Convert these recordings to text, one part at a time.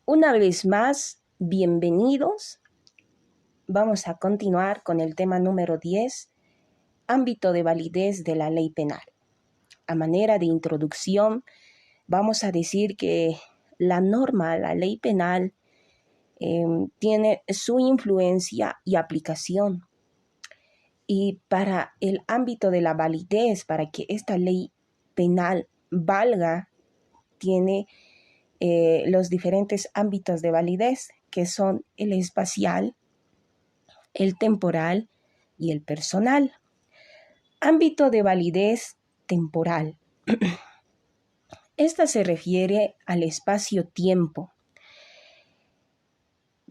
Una vez más, bienvenidos. Vamos a continuar con el tema número 10, ámbito de validez de la ley penal. A manera de introducción, vamos a decir que la norma, la ley penal, tiene su influencia y aplicación. Y para el ámbito de la validez, para que esta ley penal valga, tiene los diferentes ámbitos de validez, que son el espacial, el temporal y el personal. Ámbito de validez temporal. Esta se refiere al espacio-tiempo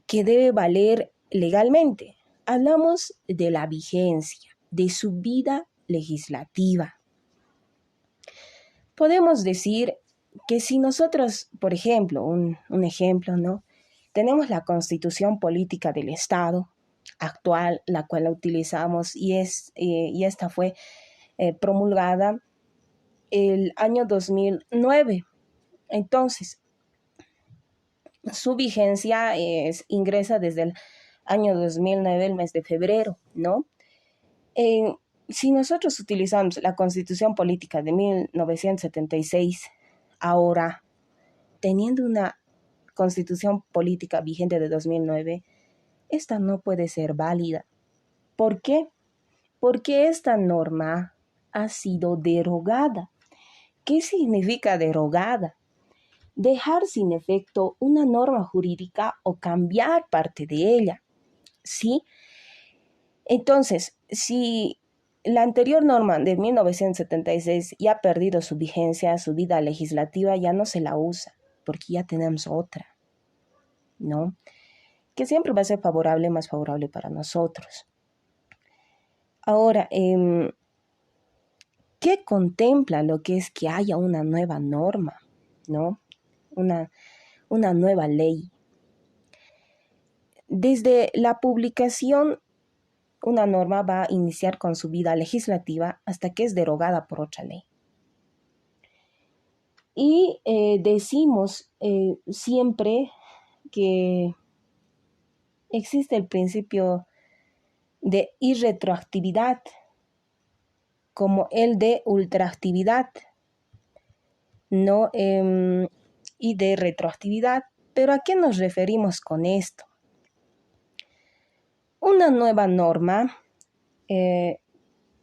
que debe valer legalmente. Hablamos de la vigencia, de su vida legislativa. Podemos decir que si nosotros, por ejemplo, un ejemplo, ¿no? Tenemos la Constitución Política del Estado actual, la cual la utilizamos y esta fue promulgada el año 2009. Entonces, su vigencia ingresa desde el año 2009, el mes de febrero, ¿no? Si nosotros utilizamos la Constitución Política de 1976, ahora, teniendo una Constitución Política vigente de 2009, esta no puede ser válida. ¿Por qué? Porque esta norma ha sido derogada. ¿Qué significa derogada? Dejar sin efecto una norma jurídica o cambiar parte de ella, ¿sí? Entonces, si la anterior norma de 1976 ya ha perdido su vigencia, su vida legislativa, ya no se la usa, porque ya tenemos otra, ¿no? Que siempre va a ser favorable, más favorable para nosotros. Ahora, ¿qué contempla lo que es que haya una nueva norma, ¿no? Una nueva ley? Desde la publicación, una norma va a iniciar con su vida legislativa hasta que es derogada por otra ley. Y decimos siempre que existe el principio de irretroactividad como el de ultraactividad, ¿no? Y de retroactividad. ¿Pero a qué nos referimos con esto? Una nueva norma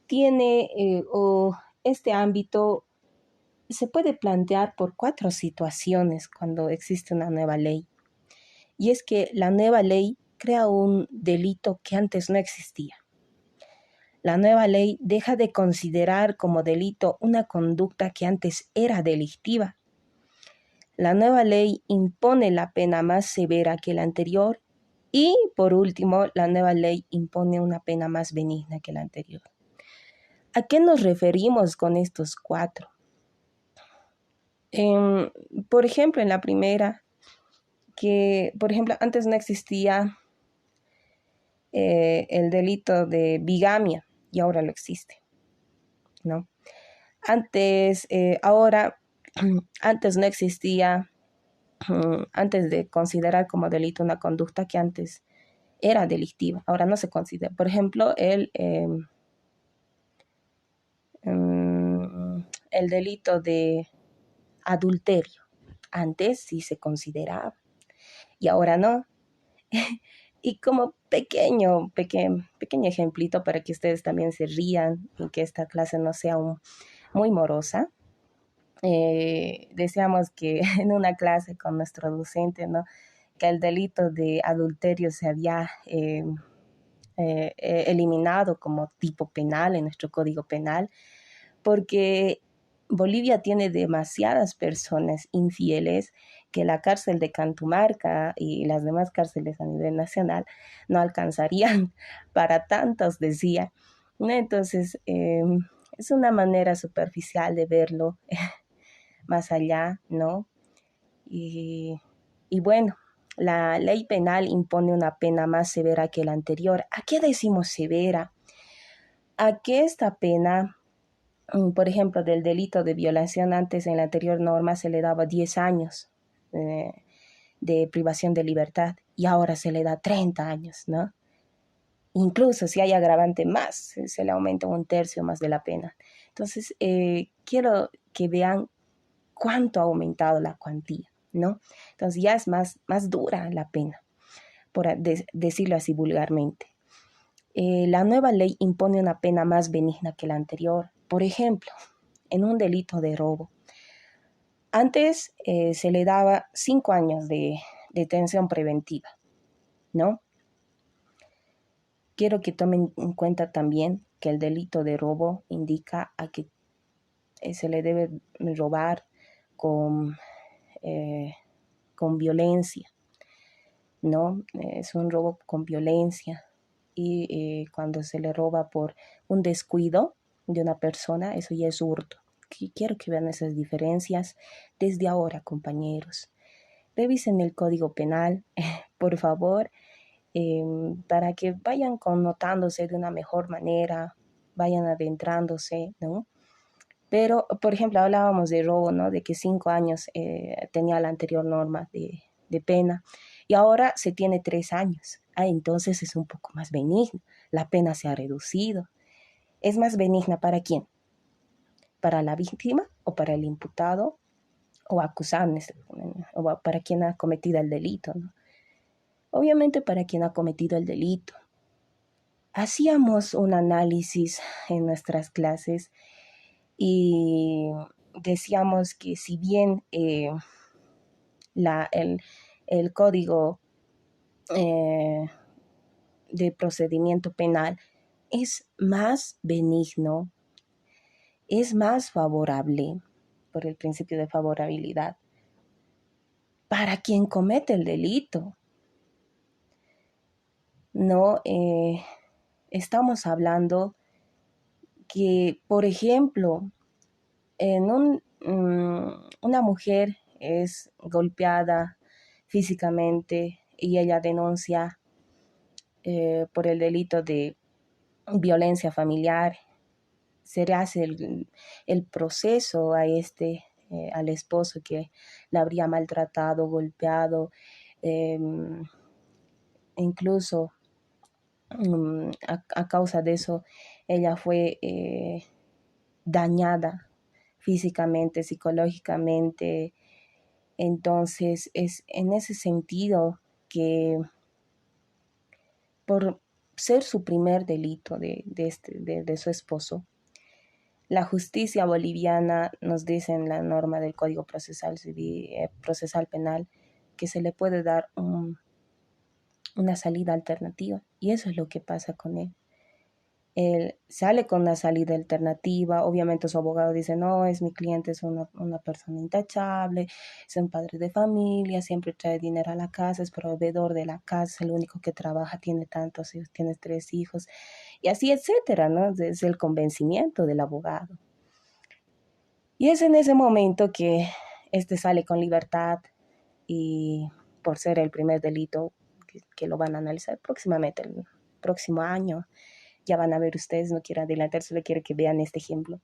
tiene este ámbito se puede plantear por 4 situaciones cuando existe una nueva ley. Y es que la nueva ley crea un delito que antes no existía. La nueva ley deja de considerar como delito una conducta que antes era delictiva. La nueva ley impone la pena más severa que la anterior y, por último, la nueva ley impone una pena más benigna que la anterior. ¿A qué nos referimos con estos 4? Por ejemplo, en la primera, que, por ejemplo, antes no existía el delito de bigamia y ahora lo existe, ¿no? Antes no existía, antes de considerar como delito una conducta que antes era delictiva, ahora no se considera. Por ejemplo, el delito de adulterio. Antes sí se consideraba y ahora no. Y como pequeño ejemplito para que ustedes también se rían y que esta clase no sea muy morosa, deseamos que en una clase con nuestro docente, ¿no?, que el delito de adulterio se había eliminado como tipo penal en nuestro Código Penal, porque Bolivia tiene demasiadas personas infieles que la cárcel de Cantumarca y las demás cárceles a nivel nacional no alcanzarían para tantos, decía, ¿no? Entonces, es una manera superficial de verlo más allá, ¿no? Y bueno, la ley penal impone una pena más severa que la anterior. ¿A qué decimos severa? A que esta pena, por ejemplo, del delito de violación, antes en la anterior norma se le daba 10 años de privación de libertad y ahora se le da 30 años, ¿no? Incluso si hay agravante más, se le aumenta 1/3 más de la pena. Entonces, quiero que vean cuánto ha aumentado la cuantía, ¿no? Entonces ya es más dura la pena, por decirlo así vulgarmente. La nueva ley impone una pena más benigna que la anterior. Por ejemplo, en un delito de robo. Antes se le daba 5 años de detención preventiva, ¿no? Quiero que tomen en cuenta también que el delito de robo indica a que se le debe robar con violencia, ¿no? Es un robo con violencia y cuando se le roba por un descuido de una persona, eso ya es hurto. Quiero que vean esas diferencias desde ahora, compañeros. Revisen el Código Penal, por favor, para que vayan connotándose de una mejor manera, vayan adentrándose, ¿no? Pero, por ejemplo, hablábamos de robo, ¿no? De que 5 años tenía la anterior norma de pena y ahora se tiene 3 años. Entonces es un poco más benigno. La pena se ha reducido. ¿Es más benigna para quién? ¿Para la víctima o para el imputado o acusado, o para quien ha cometido el delito, ¿no? Obviamente para quien ha cometido el delito. Hacíamos un análisis en nuestras clases y decíamos que si bien el código de procedimiento penal es más benigno, es más favorable por el principio de favorabilidad para quien comete el delito. No, estamos hablando que, por ejemplo, una mujer es golpeada físicamente y ella denuncia por el delito de violencia familiar, se le hace el proceso a al esposo que la habría maltratado, golpeado, incluso a causa de eso ella fue dañada físicamente, psicológicamente. Entonces es en ese sentido que por ser su primer delito de su esposo, la justicia boliviana nos dice en la norma del Código Procesal Penal que se le puede dar una salida alternativa, y eso es lo que pasa con él. Él sale con una salida alternativa, obviamente su abogado dice, no, es mi cliente, es una persona intachable, es un padre de familia, siempre trae dinero a la casa, es proveedor de la casa, es el único que trabaja, tiene tantos hijos, tiene 3 hijos, y así, etcétera, ¿no? Es el convencimiento del abogado. Y es en ese momento que sale con libertad y por ser el primer delito que lo van a analizar próximamente, el próximo año. Ya van a ver ustedes, no quiero adelantar, solo quiero que vean este ejemplo.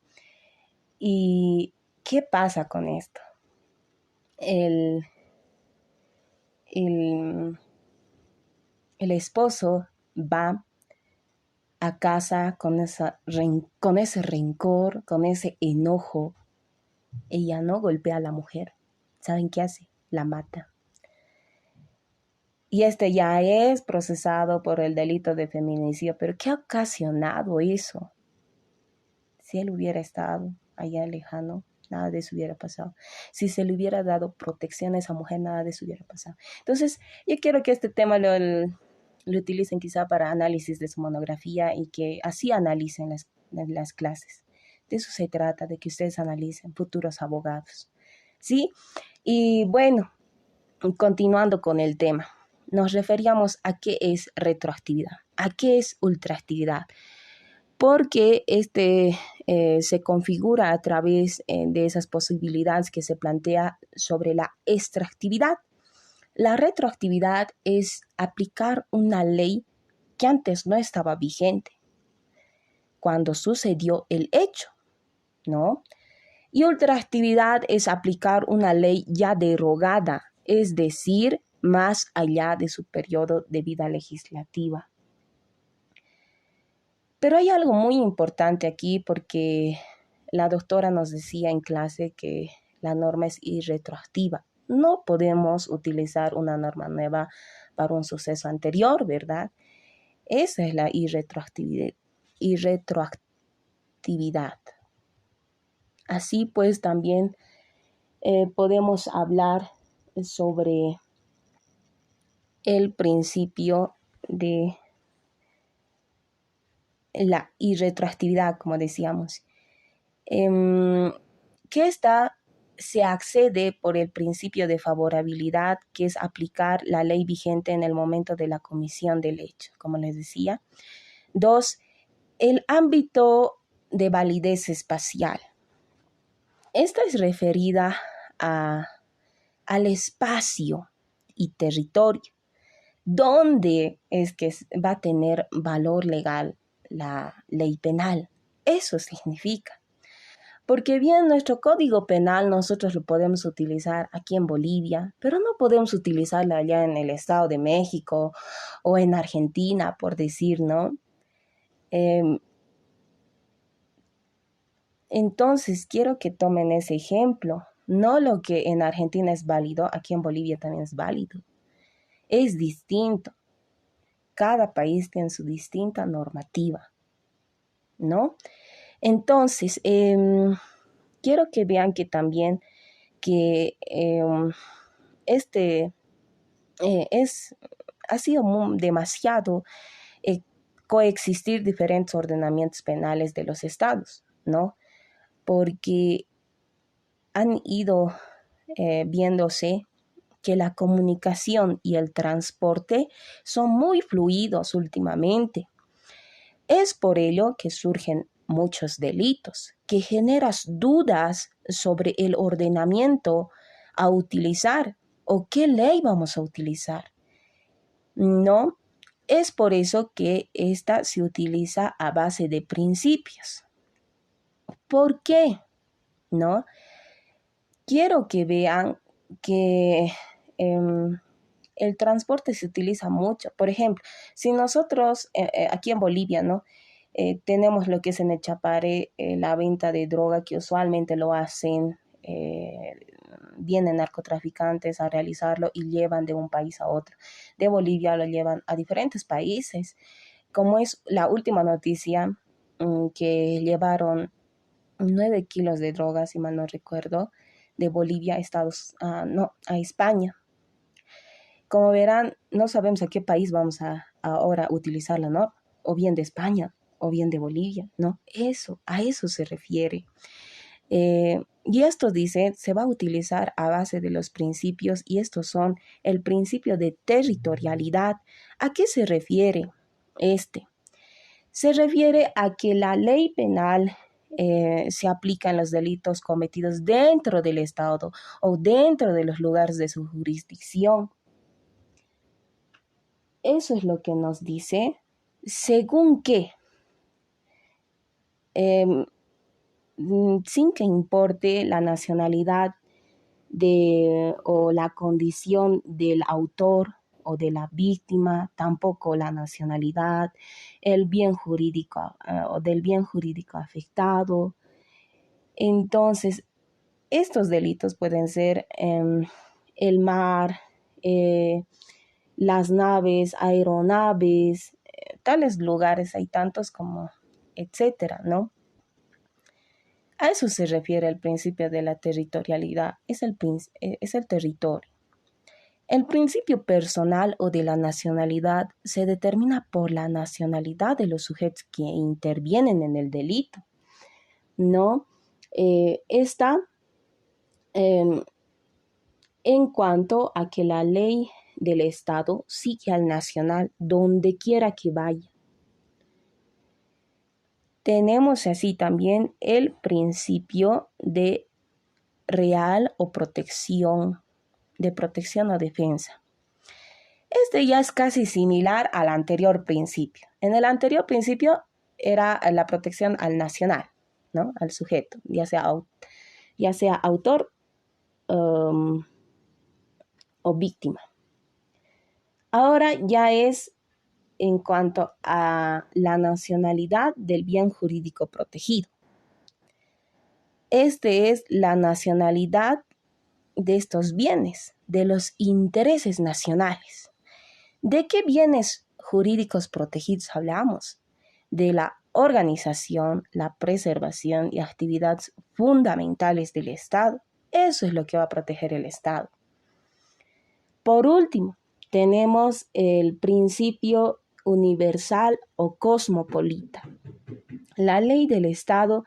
¿Y qué pasa con esto? El esposo va a casa con ese rencor, con ese enojo. Ella no golpea a la mujer. ¿Saben qué hace? La mata. Y ya es procesado por el delito de feminicidio. ¿Pero qué ha ocasionado eso? Si él hubiera estado allá lejano, nada de eso hubiera pasado. Si se le hubiera dado protección a esa mujer, nada de eso hubiera pasado. Entonces, yo quiero que este tema lo utilicen quizá para análisis de su monografía y que así analicen las clases. De eso se trata, de que ustedes analicen, futuros abogados. ¿Sí? Y bueno, continuando con el tema, nos referíamos a qué es retroactividad, a qué es ultraactividad, porque se configura a través de esas posibilidades que se plantea sobre la extractividad. La retroactividad es aplicar una ley que antes no estaba vigente cuando sucedió el hecho, ¿no? Y ultraactividad es aplicar una ley ya derogada es decir, más allá de su periodo de vida legislativa. Pero hay algo muy importante aquí porque la doctora nos decía en clase que la norma es irretroactiva. No podemos utilizar una norma nueva para un suceso anterior, ¿verdad? Esa es la irretroactividad. Así pues, también podemos hablar sobre el principio de la irretroactividad, como decíamos, que se accede por el principio de favorabilidad, que es aplicar la ley vigente en el momento de la comisión del hecho, como les decía. 2, el ámbito de validez espacial. Esta es referida al espacio y territorio, donde es que va a tener valor legal la ley penal. Eso significa. Porque bien, nuestro código penal nosotros lo podemos utilizar aquí en Bolivia, pero no podemos utilizarlo allá en el Estado de México o en Argentina, por decir, ¿no? Entonces, quiero que tomen ese ejemplo. No lo que en Argentina es válido, aquí en Bolivia también es válido. Es distinto. Cada país tiene su distinta normativa, ¿no? Entonces, quiero que vean que también que ha sido demasiado coexistir diferentes ordenamientos penales de los estados, ¿no? Porque han ido viéndose que la comunicación y el transporte son muy fluidos últimamente. Es por ello que surgen muchos delitos, que generas dudas sobre el ordenamiento a utilizar o qué ley vamos a utilizar. No, es por eso que esta se utiliza a base de principios. ¿Por qué? ¿No? Quiero que vean que el transporte se utiliza mucho. Por ejemplo, si nosotros aquí en Bolivia, ¿no? Tenemos lo que es en el Chapare, la venta de droga, que usualmente lo hacen, vienen narcotraficantes a realizarlo y llevan de un país a otro. De Bolivia lo llevan a diferentes países. Como es la última noticia, que llevaron 9 kilos de droga, si mal no recuerdo, de Bolivia a España. Como verán, no sabemos a qué país vamos a ahora utilizarla, ¿no? O bien de España, o bien de Bolivia, ¿no? A eso se refiere. Y esto dice, se va a utilizar a base de los principios, y estos son el principio de territorialidad. ¿A qué se refiere este? Se refiere a que la ley penal se aplica en los delitos cometidos dentro del Estado o dentro de los lugares de su jurisdicción. Eso es lo que nos dice, según que, sin que importe la nacionalidad o la condición del autor o de la víctima, tampoco la nacionalidad, el bien jurídico o del bien jurídico afectado. Entonces, estos delitos pueden ser el mar, las naves, aeronaves, tales lugares, hay tantos como etcétera, ¿no? A eso se refiere el principio de la territorialidad, es el territorio. El principio personal o de la nacionalidad se determina por la nacionalidad de los sujetos que intervienen en el delito, ¿no? Esta, en cuanto a que la ley del Estado sigue al nacional donde quiera que vaya. Tenemos así también el principio de real o protección, de protección o defensa. Este ya es casi similar al anterior principio. En el anterior principio era la protección al nacional, ¿no? Al sujeto, ya sea autor o víctima. Ahora ya es en cuanto a la nacionalidad del bien jurídico protegido. Este es la nacionalidad de estos bienes, de los intereses nacionales. ¿De qué bienes jurídicos protegidos hablamos? De la organización, la preservación y actividades fundamentales del Estado. Eso es lo que va a proteger el Estado. Por último, tenemos el principio universal o cosmopolita. La ley del Estado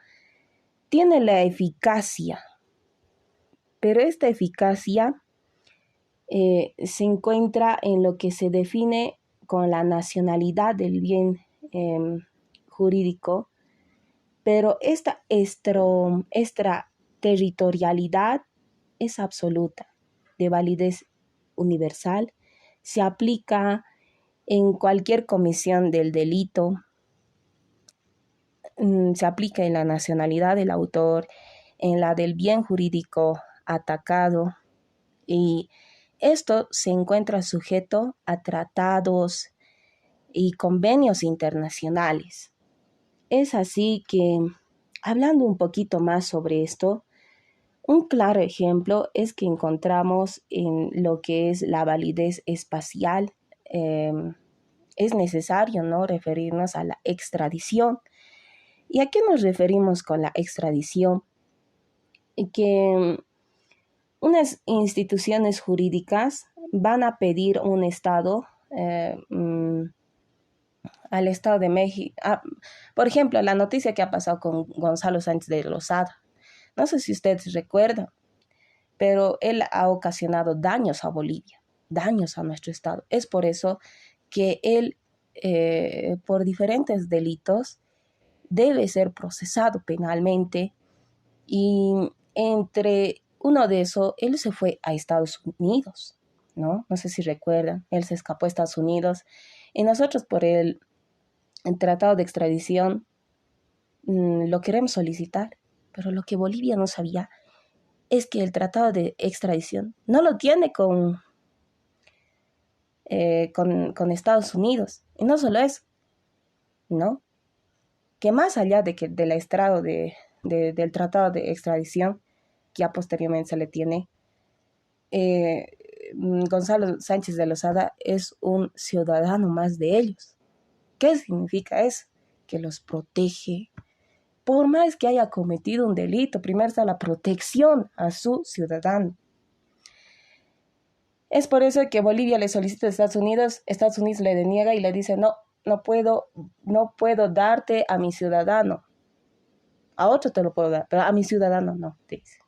tiene la eficacia, pero esta eficacia se encuentra en lo que se define con la nacionalidad del bien jurídico, pero esta extraterritorialidad es absoluta, de validez universal, se aplica en cualquier comisión del delito, se aplica en la nacionalidad del autor, en la del bien jurídico atacado, y esto se encuentra sujeto a tratados y convenios internacionales. Es así que, hablando un poquito más sobre esto, un claro ejemplo es que encontramos en lo que es la validez espacial. Es necesario, ¿no?, referirnos a la extradición. ¿Y a qué nos referimos con la extradición? Que unas instituciones jurídicas van a pedir un Estado, al Estado de México. Por ejemplo, la noticia que ha pasado con Gonzalo Sánchez de Lozada. No sé si ustedes recuerdan, pero él ha ocasionado daños a Bolivia, daños a nuestro Estado. Es por eso que él, por diferentes delitos, debe ser procesado penalmente, y entre uno de esos, él se fue a Estados Unidos, ¿no? No sé si recuerdan, él se escapó a Estados Unidos y nosotros por el tratado de extradición lo queremos solicitar, pero lo que Bolivia no sabía es que el tratado de extradición no lo tiene con Estados Unidos. Y no solo eso, ¿no? Que más allá del estrado del tratado de extradición, que ya posteriormente se le tiene, Gonzalo Sánchez de Lozada es un ciudadano más de ellos. ¿Qué significa eso? Que los protege. Por más que haya cometido un delito, primero está la protección a su ciudadano. Es por eso que Bolivia le solicita a Estados Unidos le deniega y le dice, no puedo darte a mi ciudadano. A otro te lo puedo dar, pero a mi ciudadano no, te dice.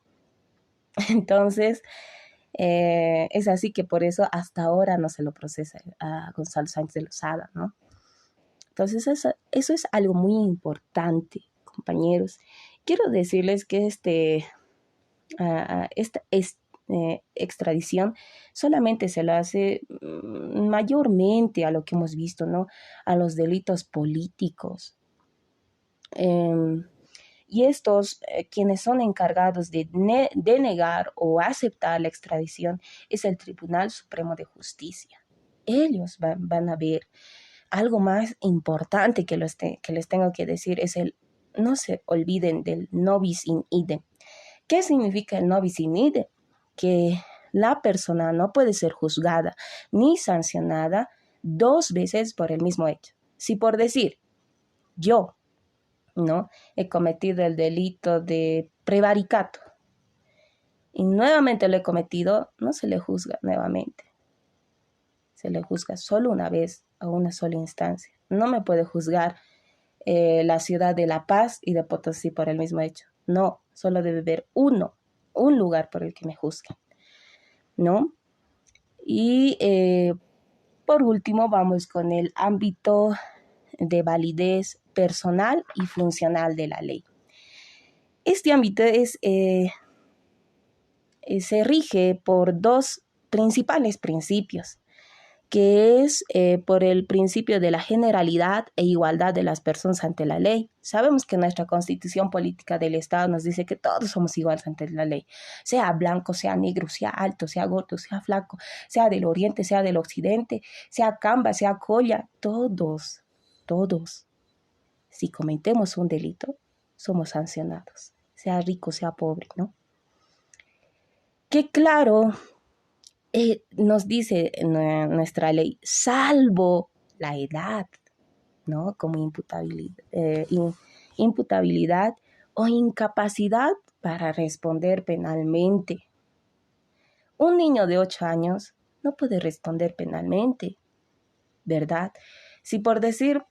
Entonces, es así que por eso hasta ahora no se lo procesa a Gonzalo Sánchez de Lozada, ¿no? Entonces, eso es algo muy importante, compañeros. Quiero decirles que esta extradición solamente se lo hace mayormente a lo que hemos visto, ¿no? A los delitos políticos. Y estos, quienes son encargados de denegar o aceptar la extradición, es el Tribunal Supremo de Justicia. Ellos van a ver. Algo más importante que les tengo que decir es no se olviden del nobis in idem. ¿Qué significa el nobis in idem? Que la persona no puede ser juzgada ni sancionada dos veces por el mismo hecho. Si por decir, yo, ¿no?, he cometido el delito de prevaricato y nuevamente lo he cometido, no se le juzga nuevamente. Se le juzga solo una vez a una sola instancia. No me puede juzgar la ciudad de La Paz y de Potosí por el mismo hecho. No, solo debe haber un lugar por el que me juzguen, ¿no? Y por último vamos con el ámbito de validez personal y funcional de la ley. Este ámbito se rige por dos principales principios, que es por el principio de la generalidad e igualdad de las personas ante la ley. Sabemos que nuestra Constitución Política del Estado nos dice que todos somos iguales ante la ley, sea blanco, sea negro, sea alto, sea gordo, sea flaco, sea del oriente, sea del occidente, sea camba, sea colla, todos, todos. Si cometemos un delito, somos sancionados, sea rico, sea pobre, ¿no? Que claro, nos dice nuestra ley, salvo la edad, ¿no? Como imputabilidad o incapacidad para responder penalmente. Un niño de 8 años no puede responder penalmente, ¿verdad? Si por decir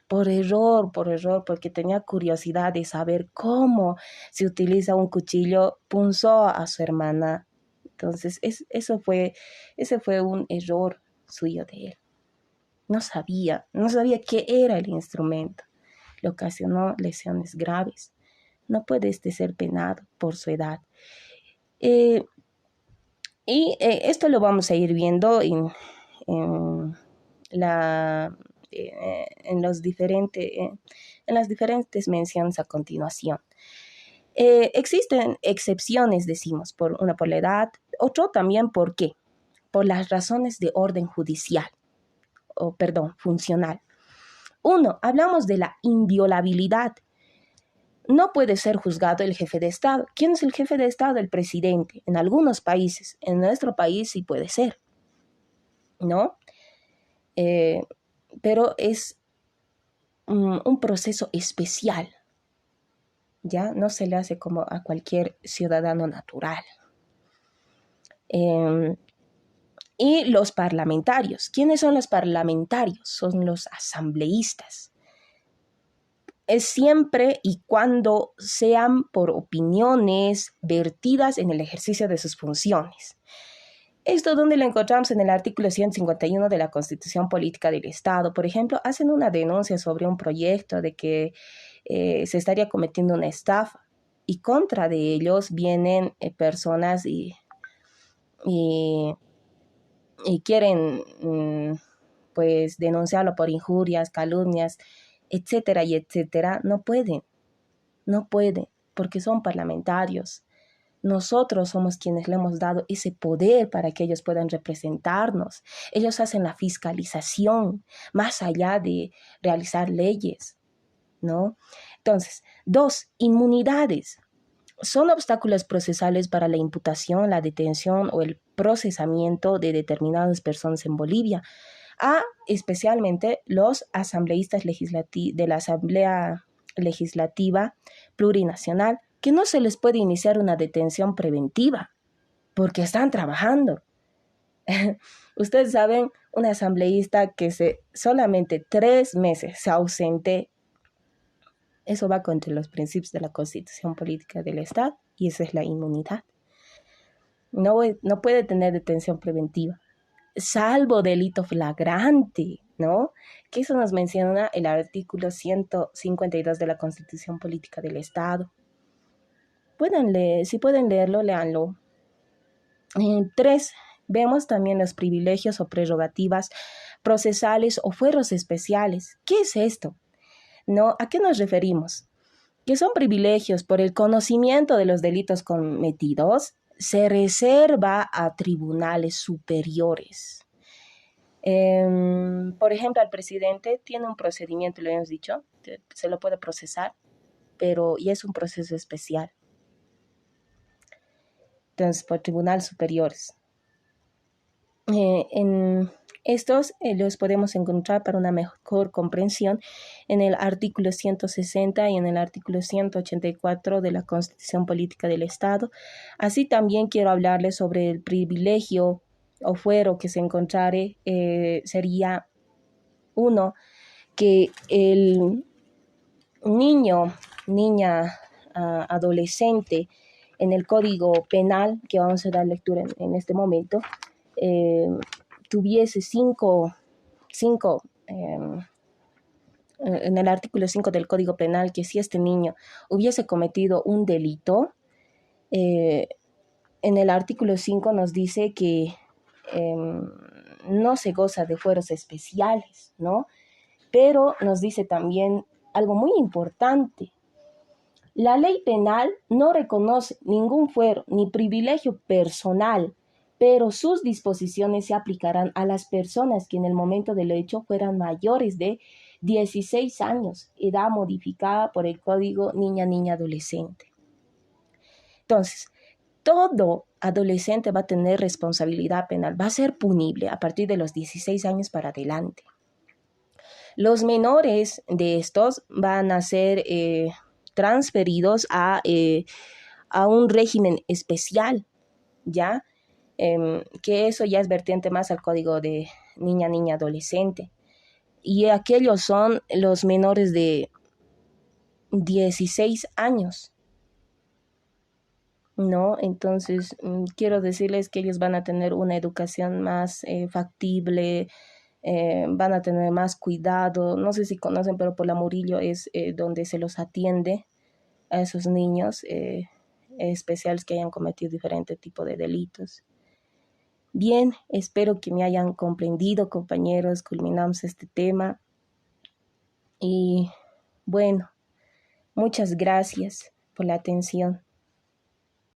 porque tenía curiosidad de saber cómo se utiliza un cuchillo, punzó a su hermana. Entonces, ese fue un error suyo de él. No sabía qué era el instrumento. Le ocasionó lesiones graves. No puede ser penado por su edad. Esto lo vamos a ir viendo en las diferentes menciones a continuación. Existen excepciones, decimos, por la edad, otro también por qué, por las razones de orden judicial, funcional. Uno, hablamos de la inviolabilidad. No puede ser juzgado el jefe de Estado. ¿Quién es el jefe de Estado? El presidente. En algunos países, en nuestro país sí puede ser, ¿no? Pero es un proceso especial, ¿ya? No se le hace como a cualquier ciudadano natural. Y los parlamentarios. ¿Quiénes son los parlamentarios? Son los asambleístas. Es siempre y cuando sean por opiniones vertidas en el ejercicio de sus funciones. Esto donde lo encontramos en el artículo 151 de la Constitución Política del Estado. Por ejemplo, hacen una denuncia sobre un proyecto de que se estaría cometiendo una estafa y contra de ellos vienen personas y quieren pues denunciarlo por injurias, calumnias, etcétera y etcétera. No pueden, porque son parlamentarios. Nosotros somos quienes le hemos dado ese poder para que ellos puedan representarnos. Ellos hacen la fiscalización más allá de realizar leyes, ¿no? Entonces, 2, inmunidades. Son obstáculos procesales para la imputación, la detención o el procesamiento de determinadas personas en Bolivia, especialmente los asambleístas de la Asamblea Legislativa Plurinacional, que no se les puede iniciar una detención preventiva porque están trabajando. Ustedes saben, un asambleísta que solamente 3 meses se ausente, eso va contra los principios de la Constitución Política del Estado y esa es la inmunidad. No puede tener detención preventiva, salvo delito flagrante, ¿no? Que eso nos menciona el artículo 152 de la Constitución Política del Estado. Si pueden leerlo, léanlo. 3, vemos también los privilegios o prerrogativas procesales o fueros especiales. ¿Qué es esto? ¿No? ¿A qué nos referimos? Que son privilegios por el conocimiento de los delitos cometidos, se reserva a tribunales superiores. Por ejemplo, al presidente tiene un procedimiento, lo hemos dicho, se lo puede procesar, y es un proceso especial. Entonces, por tribunales superiores. En estos los podemos encontrar para una mejor comprensión en el artículo 160 y en el artículo 184 de la Constitución Política del Estado. Así también quiero hablarles sobre el privilegio o fuero que se encontrare. Sería 1, que el niña, adolescente en el Código Penal, que vamos a dar lectura en este momento, tuviese 5, en el artículo 5 del Código Penal, que si este niño hubiese cometido un delito, en el artículo 5 nos dice que no se goza de fueros especiales, ¿no? Pero nos dice también algo muy importante. La ley penal no reconoce ningún fuero ni privilegio personal, pero sus disposiciones se aplicarán a las personas que en el momento del hecho fueran mayores de 16 años, edad modificada por el Código Niña Adolescente. Entonces, todo adolescente va a tener responsabilidad penal, va a ser punible a partir de los 16 años para adelante. Los menores de estos van a ser transferidos a un régimen especial, ¿ya? Que eso ya es vertiente más al Código de Niña Adolescente. Y aquellos son los menores de 16 años, ¿no? Entonces, quiero decirles que ellos van a tener una educación más factible, van a tener más cuidado. No sé si conocen, pero por la Murillo es donde se los atiende a esos niños especiales que hayan cometido diferente tipo de delitos. Bien, espero que me hayan comprendido, compañeros. Culminamos este tema. Y bueno, muchas gracias por la atención.